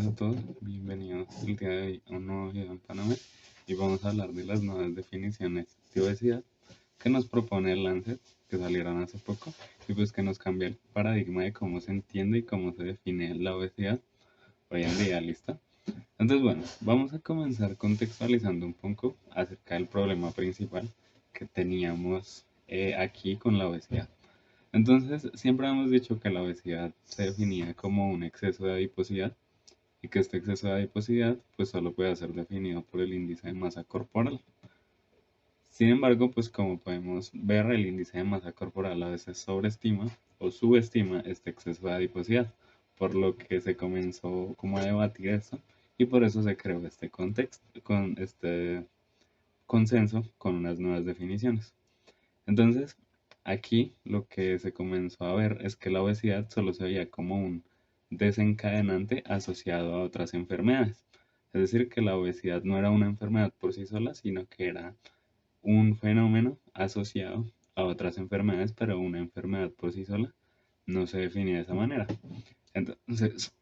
a todos, bienvenidos el día de hoy a un nuevo video en Panamá y vamos a hablar de las nuevas definiciones de obesidad que nos propone el Lancet, que salieron hace poco y pues que nos cambia el paradigma de cómo se entiende y cómo se define la obesidad hoy en día. ¿Listo? Entonces bueno, vamos a comenzar contextualizando un poco acerca del problema principal que teníamos aquí con la obesidad. Entonces siempre hemos dicho que la obesidad se definía como un exceso de adiposidad y que este exceso de adiposidad pues solo puede ser definido por el índice de masa corporal. Sin embargo, pues como podemos ver, el índice de masa corporal a veces sobreestima o subestima este exceso de adiposidad, por lo que se comenzó como a debatir esto y por eso se creó este contexto, con este consenso con unas nuevas definiciones. Entonces, aquí lo que se comenzó a ver es que la obesidad solo se veía como un desencadenante asociado a otras enfermedades. Es decir, que la obesidad no era una enfermedad por sí sola, sino que era un fenómeno asociado a otras enfermedades, pero una enfermedad por sí sola no se definía de esa manera. Entonces,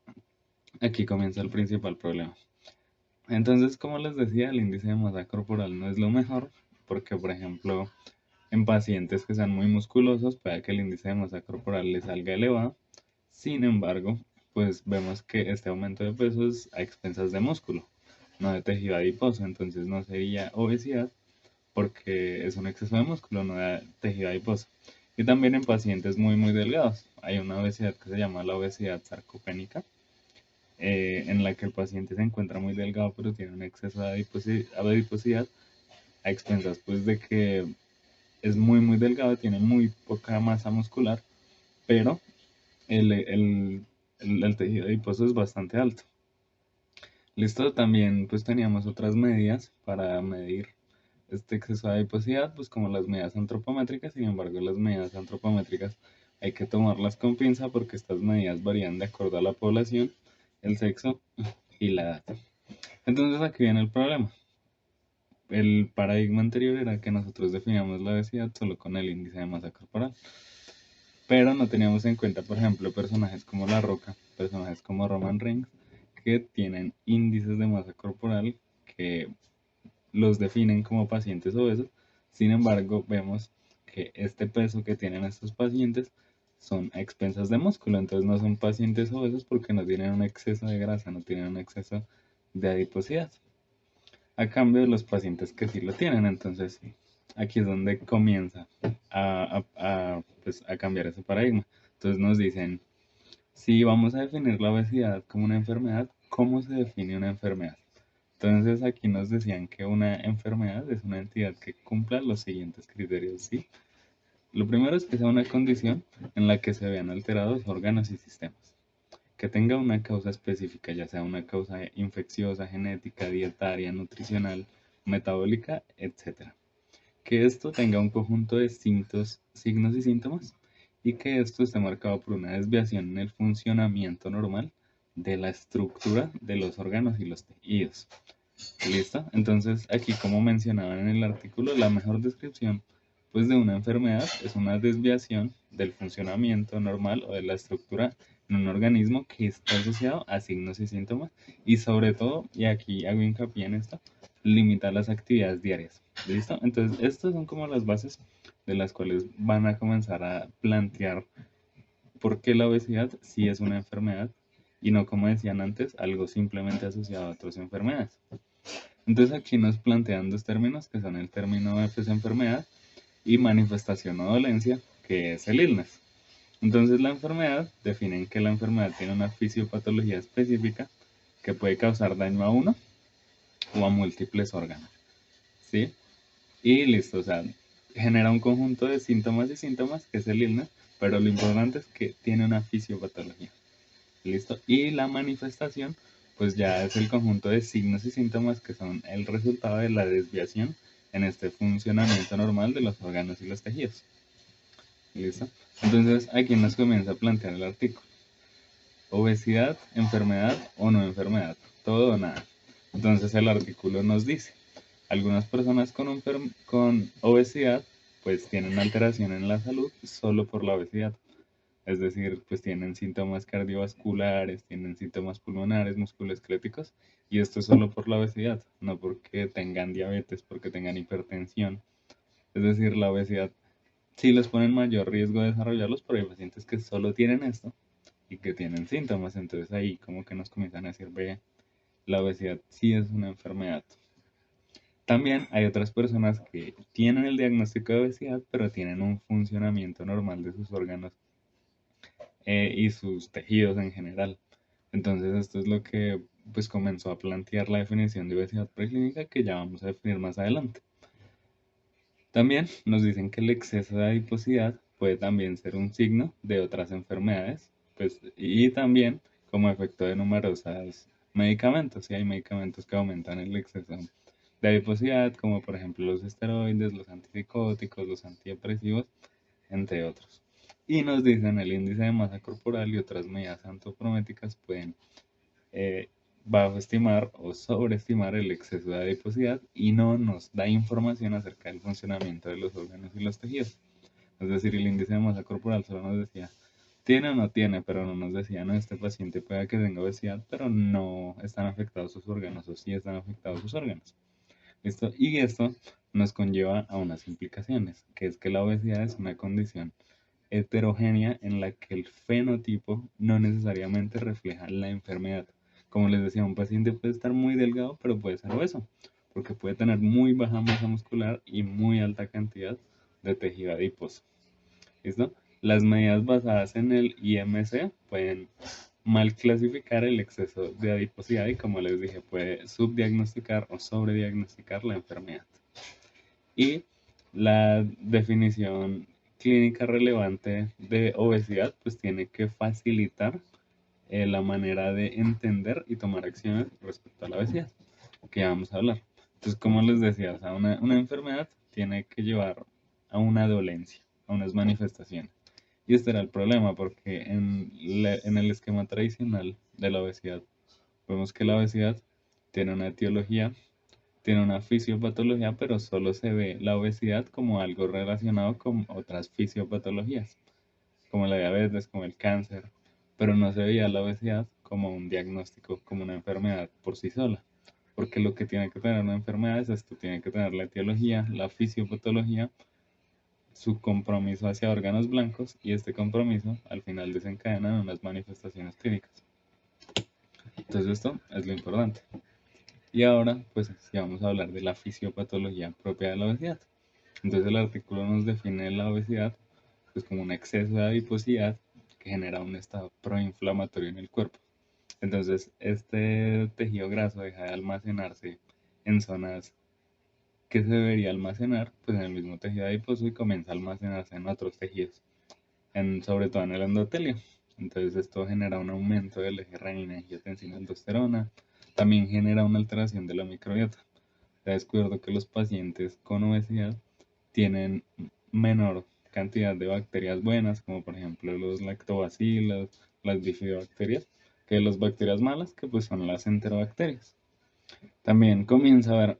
aquí comienza el principal problema. Entonces, como les decía, el índice de masa corporal no es lo mejor, porque, por ejemplo, en pacientes que sean muy musculosos, puede que el índice de masa corporal les salga elevado. Sin embargo, pues vemos que este aumento de peso es a expensas de músculo, no de tejido adiposo. Entonces no sería obesidad porque es un exceso de músculo, no de tejido adiposo. Y también en pacientes muy delgados. Hay una obesidad que se llama la obesidad sarcopénica, en la que el paciente se encuentra muy delgado pero tiene un exceso de adiposidad a expensas pues de que es muy delgado, tiene muy poca masa muscular, pero el tejido adiposo es bastante alto. Listo, también pues teníamos otras medidas para medir este exceso de adiposidad, pues como las medidas antropométricas. Sin embargo, las medidas antropométricas hay que tomarlas con pinza porque estas medidas varían de acuerdo a la población, el sexo y la edad. Entonces aquí viene el problema. El paradigma anterior era que nosotros definíamos la obesidad solo con el índice de masa corporal, pero no teníamos en cuenta, por ejemplo, personajes como La Roca, personajes como Roman Reigns, que tienen índices de masa corporal que los definen como pacientes obesos. Sin embargo, vemos que este peso que tienen estos pacientes son a expensas de músculo, entonces no son pacientes obesos porque no tienen un exceso de grasa, no tienen un exceso de adiposidad. A cambio de los pacientes que sí lo tienen, entonces aquí es donde comienza pues, a cambiar ese paradigma. Entonces nos dicen, si vamos a definir la obesidad como una enfermedad, ¿cómo se define una enfermedad? Entonces aquí nos decían que una enfermedad es una entidad que cumpla los siguientes criterios, ¿sí? Lo primero es que sea una condición en la que se vean alterados órganos y sistemas, que tenga una causa específica, ya sea una causa infecciosa, genética, dietaria, nutricional, metabólica, etc. Que esto tenga un conjunto de signos y síntomas y que esto esté marcado por una desviación en el funcionamiento normal de la estructura de los órganos y los tejidos. ¿Listo? Entonces, aquí como mencionaban en el artículo, la mejor descripción pues de una enfermedad es una desviación del funcionamiento normal o de la estructura en un organismo que está asociado a signos y síntomas y sobre todo, y aquí hago hincapié en esto, limitar las actividades diarias. ¿Listo? Entonces, estas son como las bases de las cuales van a comenzar a plantear por qué la obesidad sí es una enfermedad y no, como decían antes, algo simplemente asociado a otras enfermedades. Entonces aquí nos plantean dos términos que son el término de pues, enfermedad y manifestación o dolencia, que es el illness. Entonces la enfermedad definen que la enfermedad tiene una fisiopatología específica que puede causar daño a uno o a múltiples órganos, ¿sí? Y listo, o sea, genera un conjunto de síntomas que es el illness, pero lo importante es que tiene una fisiopatología. ¿Listo? Y la manifestación, pues ya es el conjunto de signos y síntomas que son el resultado de la desviación en este funcionamiento normal de los órganos y los tejidos. ¿Listo? Entonces aquí nos comienza a plantear el artículo. Obesidad, enfermedad o no enfermedad, todo o nada. Entonces el artículo nos dice, algunas personas con obesidad pues tienen alteración en la salud solo por la obesidad. Es decir, pues tienen síntomas cardiovasculares, tienen síntomas pulmonares, musculoesqueléticos, y esto es solo por la obesidad, no porque tengan diabetes, porque tengan hipertensión. Es decir, la obesidad sí les pone en mayor riesgo de desarrollarlos, pero hay pacientes que solo tienen esto y que tienen síntomas, entonces ahí como que nos comienzan a decir, ve, la obesidad sí es una enfermedad. También hay otras personas que tienen el diagnóstico de obesidad, pero tienen un funcionamiento normal de sus órganos y sus tejidos en general. Entonces esto es lo que pues comenzó a plantear la definición de obesidad preclínica que ya vamos a definir más adelante. También nos dicen que el exceso de adiposidad puede también ser un signo de otras enfermedades, pues, y también como efecto de numerosos medicamentos. Y hay medicamentos que aumentan el exceso de adiposidad, como por ejemplo los esteroides, los antipsicóticos, los antidepresivos, entre otros. Y nos dicen el índice de masa corporal y otras medidas antropométricas pueden bajo estimar o sobreestimar el exceso de adiposidad y no nos da información acerca del funcionamiento de los órganos y los tejidos. Es decir, el índice de masa corporal solo nos decía, tiene o no tiene, pero no nos decía, no, este paciente puede que tenga obesidad, pero no están afectados sus órganos o sí están afectados sus órganos. ¿Listo? Y esto nos conlleva a unas implicaciones, que es que la obesidad es una condición heterogénea en la que el fenotipo no necesariamente refleja la enfermedad. Como les decía, un paciente puede estar muy delgado, pero puede ser obeso, porque puede tener muy baja masa muscular y muy alta cantidad de tejido adiposo. ¿Listo? Las medidas basadas en el IMC pueden mal clasificar el exceso de adiposidad y, como les dije, puede subdiagnosticar o sobrediagnosticar la enfermedad. Y la definición clínica relevante de obesidad pues tiene que facilitar la manera de entender y tomar acciones respecto a la obesidad, que ya vamos a hablar. Entonces, como les decía, o sea, una enfermedad tiene que llevar a una dolencia, a unas manifestaciones. Y este era el problema, porque en el esquema tradicional de la obesidad, vemos que la obesidad tiene una etiología, tiene una fisiopatología, pero solo se ve la obesidad como algo relacionado con otras fisiopatologías, como la diabetes, como el cáncer, pero no se veía la obesidad como un diagnóstico, como una enfermedad por sí sola, porque lo que tiene que tener una enfermedad es esto, tiene que tener la etiología, la fisiopatología, su compromiso hacia órganos blancos y este compromiso al final desencadena en unas manifestaciones clínicas. Entonces esto es lo importante. Y ahora, pues, ya vamos a hablar de la fisiopatología propia de la obesidad. Entonces, el artículo nos define la obesidad pues, como un exceso de adiposidad que genera un estado proinflamatorio en el cuerpo. Entonces, este tejido graso deja de almacenarse en zonas que se debería almacenar, pues en el mismo tejido adiposo y comienza a almacenarse en otros tejidos, sobre todo en el endotelio. Entonces esto genera un aumento del eje renina-angiotensina-aldosterona, también genera una alteración de la microbiota. Se ha descubierto que los pacientes con obesidad tienen menor cantidad de bacterias buenas, como por ejemplo los lactobacilos, las bifidobacterias, que las bacterias malas, que pues son las enterobacterias. También comienza a haber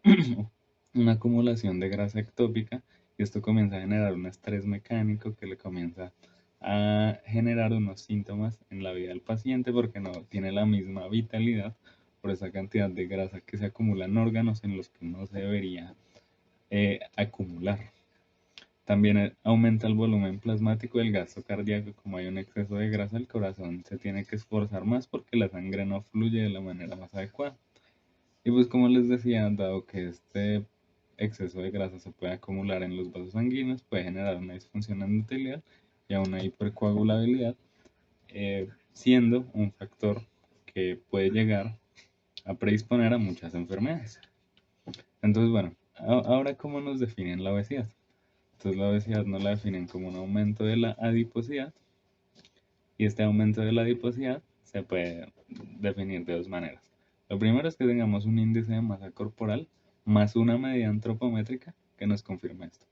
una acumulación de grasa ectópica y esto comienza a generar un estrés mecánico que le comienza a generar unos síntomas en la vida del paciente porque no tiene la misma vitalidad por esa cantidad de grasa que se acumula en órganos en los que no se debería acumular. También aumenta el volumen plasmático del gasto cardíaco. Como hay un exceso de grasa, el corazón se tiene que esforzar más porque la sangre no fluye de la manera más adecuada. Y pues como les decía, dado que este exceso de grasa se puede acumular en los vasos sanguíneos, puede generar una disfunción endotelial y a una hipercoagulabilidad, siendo un factor que puede llegar a predisponer a muchas enfermedades. Entonces, bueno, ahora cómo nos definen la obesidad. Entonces la obesidad nos la definen como un aumento de la adiposidad y este aumento de la adiposidad se puede definir de dos maneras. Lo primero es que tengamos un índice de masa corporal más una medida antropométrica que nos confirme esto.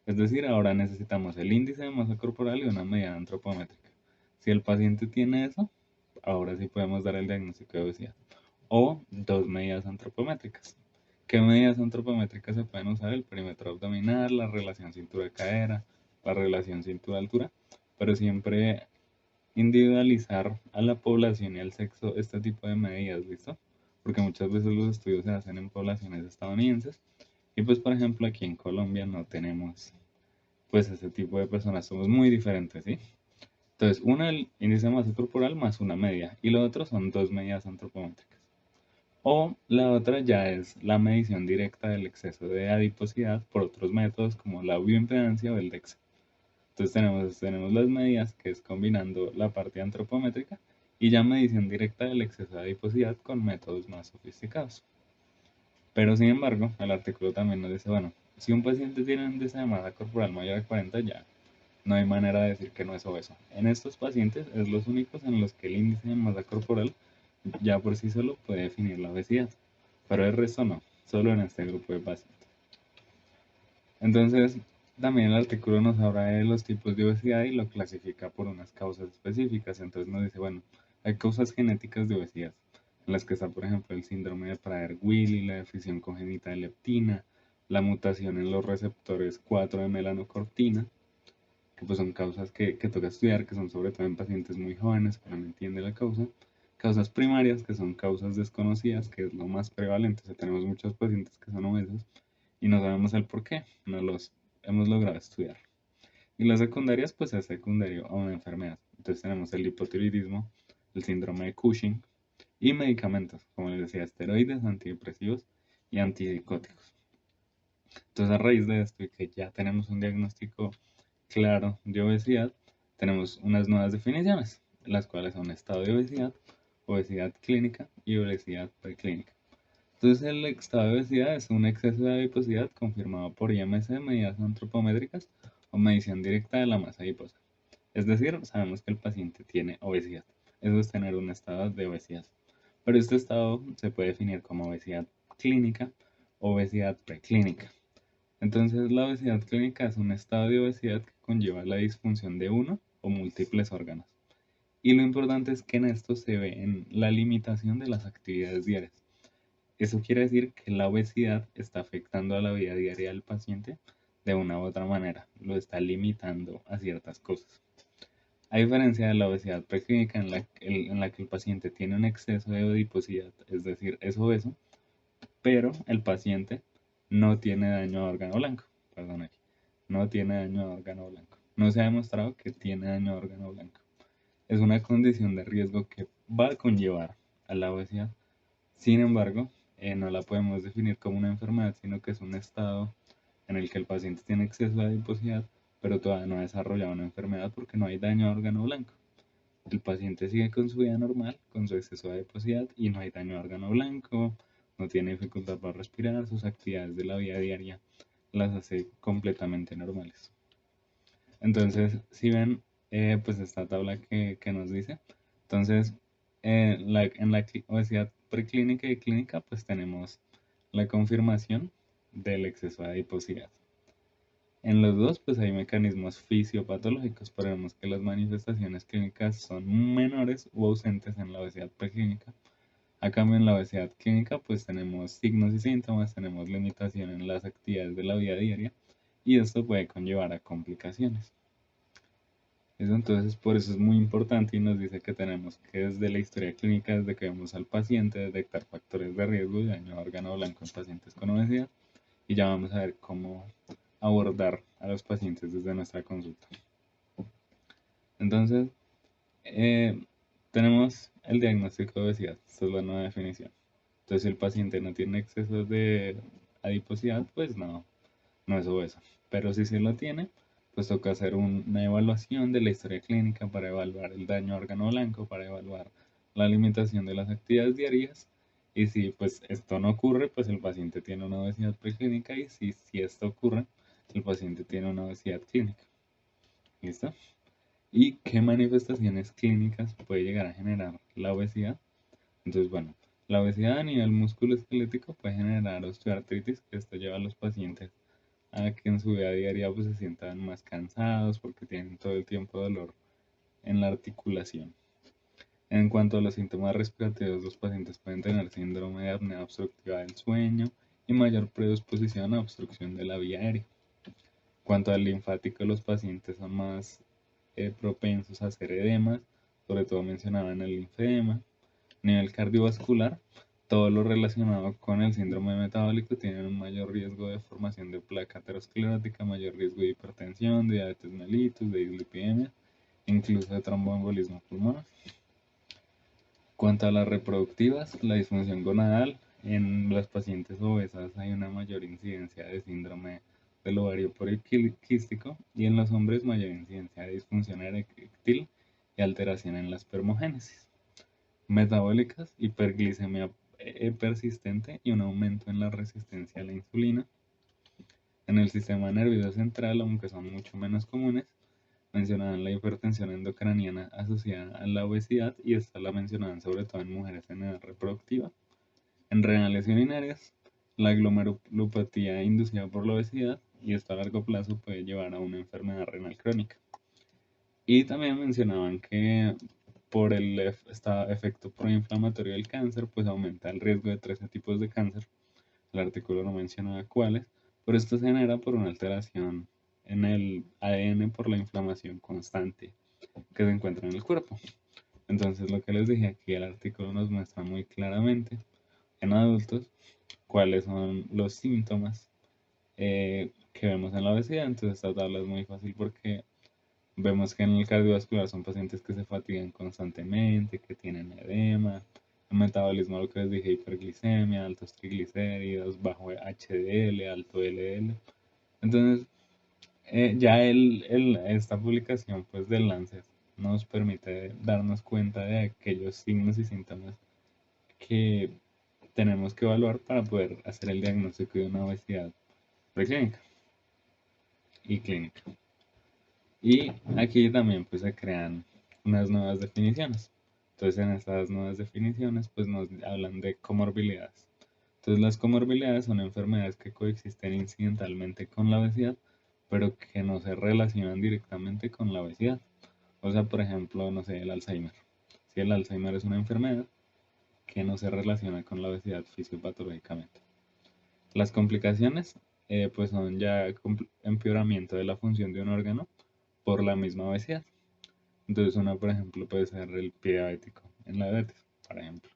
Es decir, ahora necesitamos el índice de masa corporal y una medida antropométrica. Si el paciente tiene eso, ahora sí podemos dar el diagnóstico de obesidad. O dos medidas antropométricas. ¿Qué medidas antropométricas se pueden usar? El perímetro abdominal, la relación cintura-cadera, la relación cintura-altura, pero siempre individualizar a la población y al sexo este tipo de medidas, ¿listo? Porque muchas veces los estudios se hacen en poblaciones estadounidenses y pues por ejemplo aquí en Colombia no tenemos pues ese tipo de personas, somos muy diferentes, ¿sí? Entonces, una el índice de masa corporal más una media y lo otro son dos medidas antropométricas. O la otra ya es la medición directa del exceso de adiposidad por otros métodos como la bioimpedancia o el DEXA. Entonces tenemos las medidas que es combinando la parte antropométrica y ya medición directa del exceso de adiposidad con métodos más sofisticados. Pero sin embargo, el artículo también nos dice, bueno, si un paciente tiene un índice de masa corporal mayor a 40 ya no hay manera de decir que no es obeso. En estos pacientes es los únicos en los que el índice de masa corporal ya por sí solo puede definir la obesidad, pero el resto no, solo en este grupo de pacientes. Entonces, también el artículo nos habla de los tipos de obesidad y lo clasifica por unas causas específicas. Entonces nos dice, bueno, hay causas genéticas de obesidad, en las que está, por ejemplo, el síndrome de Prader-Willi, la deficiencia congénita de leptina, la mutación en los receptores 4 de melanocortina, que pues son causas que toca estudiar, que son sobre todo en pacientes muy jóvenes, que no entiende la causa. Causas primarias, que son causas desconocidas, que es lo más prevalente. O sea, tenemos muchos pacientes que son obesos y no sabemos el por qué, no los hemos logrado estudiar. Y las secundarias, pues es secundario a una enfermedad. Entonces tenemos el hipotiroidismo, el síndrome de Cushing y medicamentos, como les decía, esteroides, antidepresivos y antipsicóticos. Entonces a raíz de esto y que ya tenemos un diagnóstico claro de obesidad, tenemos unas nuevas definiciones, las cuales son estado de obesidad, obesidad clínica y obesidad preclínica. Entonces, el estado de obesidad es un exceso de adiposidad confirmado por IMC, medidas antropométricas o medición directa de la masa adiposa. Es decir, sabemos que el paciente tiene obesidad. Eso es tener un estado de obesidad. Pero este estado se puede definir como obesidad clínica o obesidad preclínica. Entonces, la obesidad clínica es un estado de obesidad que conlleva la disfunción de uno o múltiples órganos. Y lo importante es que en esto se ve en la limitación de las actividades diarias. Eso quiere decir que la obesidad está afectando a la vida diaria del paciente de una u otra manera, lo está limitando a ciertas cosas. A diferencia de la obesidad preclínica en la que el paciente tiene un exceso de adiposidad, es decir, es obeso, pero el paciente no tiene daño a órgano blanco. Perdón aquí. No tiene daño a órgano blanco. No se ha demostrado que tiene daño a órgano blanco. Es una condición de riesgo que va a conllevar a la obesidad. Sin embargo, no la podemos definir como una enfermedad, sino que es un estado en el que el paciente tiene exceso de adiposidad, pero todavía no ha desarrollado una enfermedad porque no hay daño a órgano blanco. El paciente sigue con su vida normal, con su exceso de adiposidad y no hay daño a órgano blanco, no tiene dificultad para respirar, sus actividades de la vida diaria las hace completamente normales. Entonces, si ven, pues esta tabla que nos dice, entonces, en la obesidad preclínica y clínica, pues tenemos la confirmación del exceso de adiposidad. En los dos, pues hay mecanismos fisiopatológicos, pero vemos que las manifestaciones clínicas son menores o ausentes en la obesidad preclínica. A cambio, en la obesidad clínica, pues tenemos signos y síntomas, tenemos limitación en las actividades de la vida diaria y esto puede conllevar a complicaciones. Eso entonces, por eso es muy importante y nos dice que tenemos que desde la historia clínica, desde que vemos al paciente, detectar factores de riesgo de daño a órgano blanco en pacientes con obesidad y ya vamos a ver cómo abordar a los pacientes desde nuestra consulta. Entonces, tenemos el diagnóstico de obesidad, esta es la nueva definición. Entonces, si el paciente no tiene exceso de adiposidad, pues no es obeso. Pero si sí lo tiene, pues toca hacer una evaluación de la historia clínica para evaluar el daño a órgano blanco, para evaluar la limitación de las actividades diarias. Y si pues esto no ocurre, pues el paciente tiene una obesidad preclínica y si esto ocurre, el paciente tiene una obesidad clínica. ¿Listo? ¿Y qué manifestaciones clínicas puede llegar a generar la obesidad? Entonces, bueno, la obesidad a nivel musculoesquelético puede generar osteoartritis, que esto lleva a los pacientes a que en su vida diaria pues se sientan más cansados porque tienen todo el tiempo dolor en la articulación. En cuanto a los síntomas respiratorios, los pacientes pueden tener síndrome de apnea obstructiva del sueño y mayor predisposición a obstrucción de la vía aérea. En cuanto al linfático, los pacientes son más propensos a hacer edemas, sobre todo mencionaban el linfedema. A nivel cardiovascular, todo lo relacionado con el síndrome metabólico tiene un mayor riesgo de formación de placa aterosclerótica, mayor riesgo de hipertensión, de diabetes mellitus, de dislipidemia, incluso de tromboembolismo pulmonar. Cuanto a las reproductivas, la disfunción gonadal, en las pacientes obesas hay una mayor incidencia de síndrome del ovario poliquístico y en los hombres mayor incidencia de disfunción eréctil y alteración en la espermogénesis. Metabólicas, hiperglicemia persistente y un aumento en la resistencia a la insulina. En el sistema nervioso central, aunque son mucho menos comunes, mencionaban la hipertensión endocraniana asociada a la obesidad y esta la mencionaban sobre todo en mujeres en edad reproductiva. En renales y urinarias, la glomerulopatía inducida por la obesidad y esto a largo plazo puede llevar a una enfermedad renal crónica. Y también mencionaban que por el efecto proinflamatorio del cáncer, pues aumenta el riesgo de 13 tipos de cáncer. El artículo no mencionaba cuáles, pero esto se genera por una alteración en el ADN por la inflamación constante que se encuentra en el cuerpo. Entonces, lo que les dije aquí, el artículo nos muestra muy claramente en adultos cuáles son los síntomas que vemos en la obesidad. Entonces, esta tabla es muy fácil porque vemos que en el cardiovascular son pacientes que se fatigan constantemente, que tienen edema, el metabolismo, lo que les dije, hiperglicemia, altos triglicéridos, bajo HDL, alto LDL. Entonces, ya esta publicación pues del Lancet nos permite darnos cuenta de aquellos signos y síntomas que tenemos que evaluar para poder hacer el diagnóstico de una obesidad preclínica y clínica. Y aquí también pues se crean unas nuevas definiciones. Entonces en estas nuevas definiciones pues nos hablan de comorbilidades. Entonces las comorbilidades son enfermedades que coexisten incidentalmente con la obesidad, pero que no se relacionan directamente con la obesidad. O sea, por ejemplo, no sé, el Alzheimer. Si el Alzheimer es una enfermedad que no se relaciona con la obesidad fisiopatológicamente. Las complicaciones pues son ya empeoramiento de la función de un órgano por la misma obesidad. Entonces una, por ejemplo, puede ser el pie diabético en la diabetes, por ejemplo.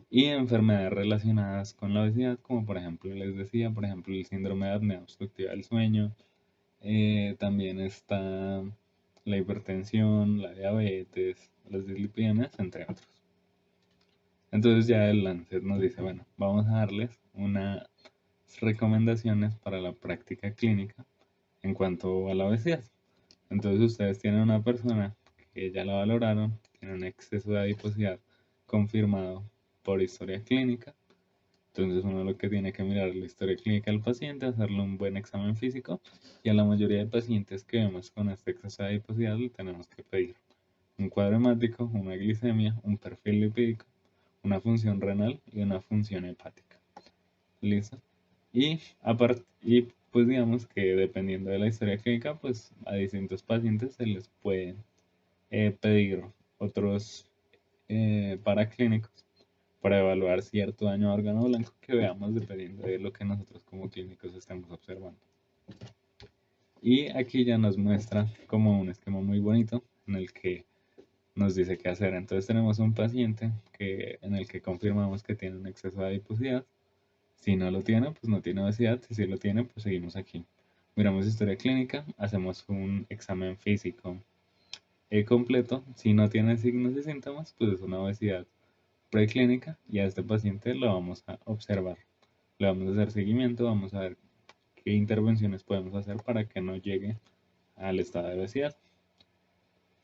Y enfermedades relacionadas con la obesidad, como por ejemplo les decía, por ejemplo el síndrome de apnea obstructiva del sueño, también está la hipertensión, la diabetes, las dislipidemias, entre otros. Entonces ya el Lancet nos dice, bueno, vamos a darles unas recomendaciones para la práctica clínica en cuanto a la obesidad. Entonces ustedes tienen una persona que ya la valoraron, tiene un exceso de adiposidad confirmado por historia clínica. Entonces uno lo que tiene que mirar es la historia clínica del paciente, hacerle un buen examen físico y a la mayoría de pacientes que vemos con este exceso de adiposidad le tenemos que pedir un cuadro hemático, una glicemia, un perfil lipídico, una función renal y una función hepática. ¿Listo? Y pues digamos que dependiendo de la historia clínica, pues a distintos pacientes se les puede pedir otros paraclínicos para evaluar cierto daño a órgano blanco que veamos dependiendo de lo que nosotros como clínicos estemos observando. Y aquí ya nos muestra como un esquema muy bonito en el que nos dice qué hacer. Entonces tenemos un paciente en el que confirmamos que tiene un exceso de adiposidad. Si no lo tiene, pues no tiene obesidad. Si sí lo tiene, pues seguimos aquí. Miramos historia clínica, hacemos un examen físico completo. Si no tiene signos y síntomas, pues es una obesidad preclínica y a este paciente lo vamos a observar. Le vamos a hacer seguimiento, vamos a ver qué intervenciones podemos hacer para que no llegue al estado de obesidad.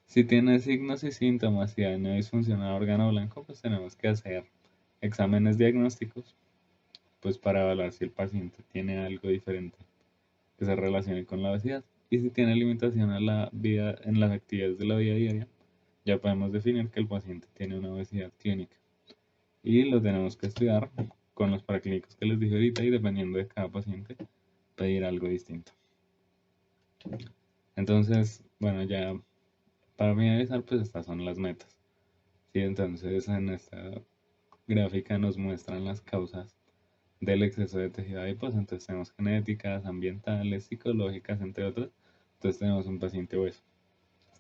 Si tiene signos y síntomas y daño disfuncional órgano blanco, pues tenemos que hacer exámenes diagnósticos pues para evaluar si el paciente tiene algo diferente que se relacione con la obesidad. Y si tiene limitación a la vida en las actividades de la vida diaria, ya podemos definir que el paciente tiene una obesidad clínica. Y lo tenemos que estudiar con los paraclínicos que les dije ahorita y dependiendo de cada paciente, pedir algo distinto. Entonces, bueno, ya para finalizar, pues estas son las metas. Sí, entonces en esta gráfica nos muestran las causas del exceso de tejido adiposo. Entonces tenemos genéticas, ambientales, psicológicas, entre otras. Entonces tenemos un paciente obeso.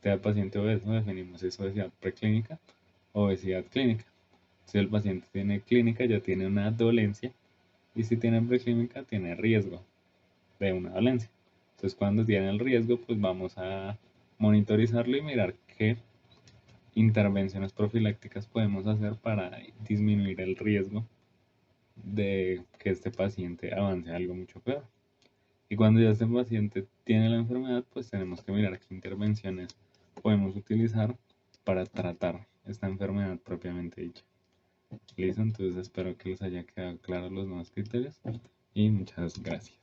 este paciente obeso definimos si es obesidad preclínica o obesidad clínica. Si el paciente tiene clínica ya tiene una dolencia y si tiene preclínica tiene riesgo de una dolencia. Entonces cuando tiene el riesgo pues vamos a monitorizarlo y mirar qué intervenciones profilácticas podemos hacer para disminuir el riesgo de que este paciente avance a algo mucho peor. Y cuando ya este paciente tiene la enfermedad, pues tenemos que mirar qué intervenciones podemos utilizar para tratar esta enfermedad propiamente dicha. Listo, entonces espero que les haya quedado claros los nuevos criterios y muchas gracias.